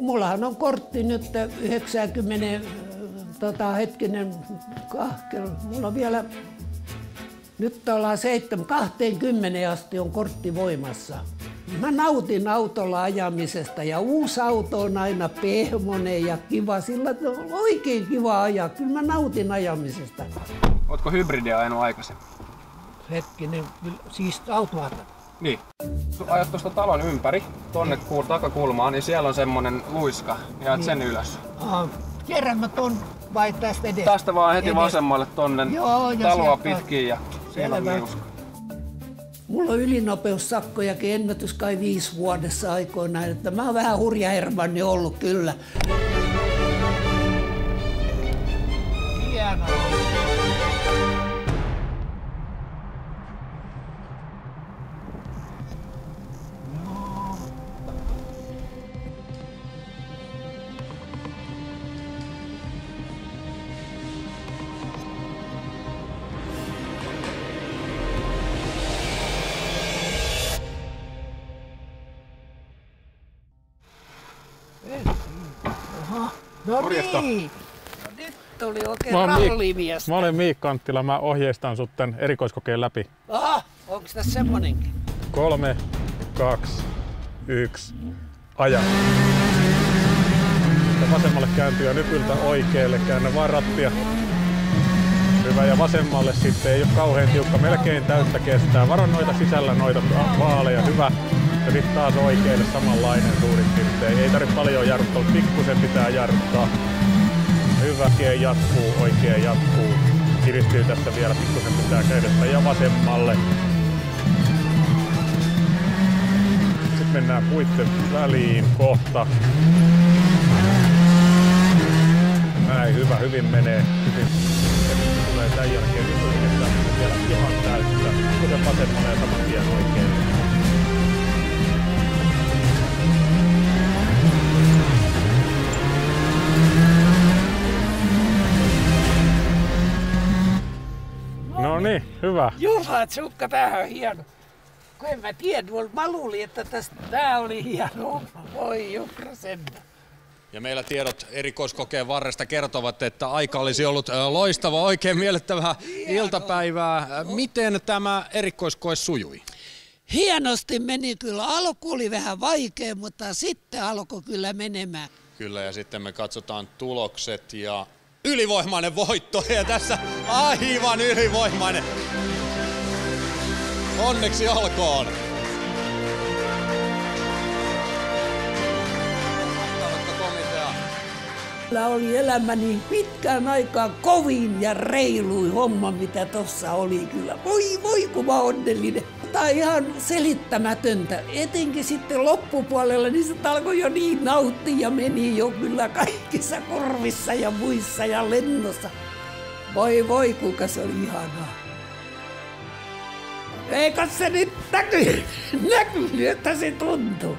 mullahan on kortti nyt 90, mulla on vielä, nyt ollaan 20 asti on kortti voimassa. Mä nautin autolla ajamisesta ja uusi auto on aina pehmonen ja kiva, sillä on oikein kiva ajaa. Kyllä mä nautin ajamisesta. Ootko hybridiä ajanut aikaisemmin? Hetkinen, siis autoa. Niin. Kun ajat tuosta talon ympäri, tonne takakulmaan, niin siellä on semmonen luiska. Ja ajat sen ylös. Tiedän mä ton vai tästä edestä? Tästä vaan heti vasemmalle tonne taloa pitkin ja siellä on liuska. Mulla on ylinopeussakkojakin ennätys kai 5 vuodessa aikoinaan, että mä oon vähän hurjahermanni ollut kyllä. Hienoa. No niin, nyt oli oikein rallimies. Mä olen Miikka Anttila, mä ohjeistan sut tän erikoiskokeen läpi. Aha, onks tässä semmonenkin? 3, 2, 1, aja. Ja vasemmalle kääntyy ja nypyltä oikealle, käännä vaan rattia. Hyvä, ja vasemmalle sitten ei ole kauhean tiukka, melkein täyttä kestää. Varo noita sisällä noita vaaleja, hyvä. Ja sitten taas oikealle samanlainen suurin piirtein. Ei tarvitse paljon jarruttaa, mutta pikkusen pitää jarruttaa. Hyvä, oikein jatkuu, oikein jatkuu. Kiristyy tässä vielä, pikkusen pitää käydä ja vasemmalle. Sitten mennään puitten väliin kohta. Näin, hyvä, hyvin menee. Hyvin. Ja nyt tulee tämän jälkeen vielä ihan täyttä. Kuten vasemmalle ja saman tien oikein. No niin, hyvä. Juha, Tsukka, tämähän on hieno. Kun en mä tiedä, mä luulin, että tää oli hieno. Voi Jukra sennä. Ja meillä tiedot erikoiskokeen varresta kertovat, että aika olisi ollut loistava, oikein miellyttävää iltapäivää. Miten tämä erikoiskoe sujui? Hienosti meni kyllä. Alku oli vähän vaikea, mutta sitten alkoi kyllä menemään. Kyllä, ja sitten me katsotaan tulokset ja ylivoimainen voitto. Ja tässä aivan ylivoimainen. Onneksi olkoon. Tämä oli elämäni pitkään aikaan kovin ja reiluin homma, mitä tossa oli kyllä. Voi kun mä onnellinen. Tämä on ihan selittämätöntä. Etenkin sitten loppupuolella, niin se alkoi jo niin nauttia ja meni jo kyllä kaikissa korvissa ja muissa ja lennossa. Voi kuinka se oli ihanaa. Eikö se nyt näkyy, että se tuntuu?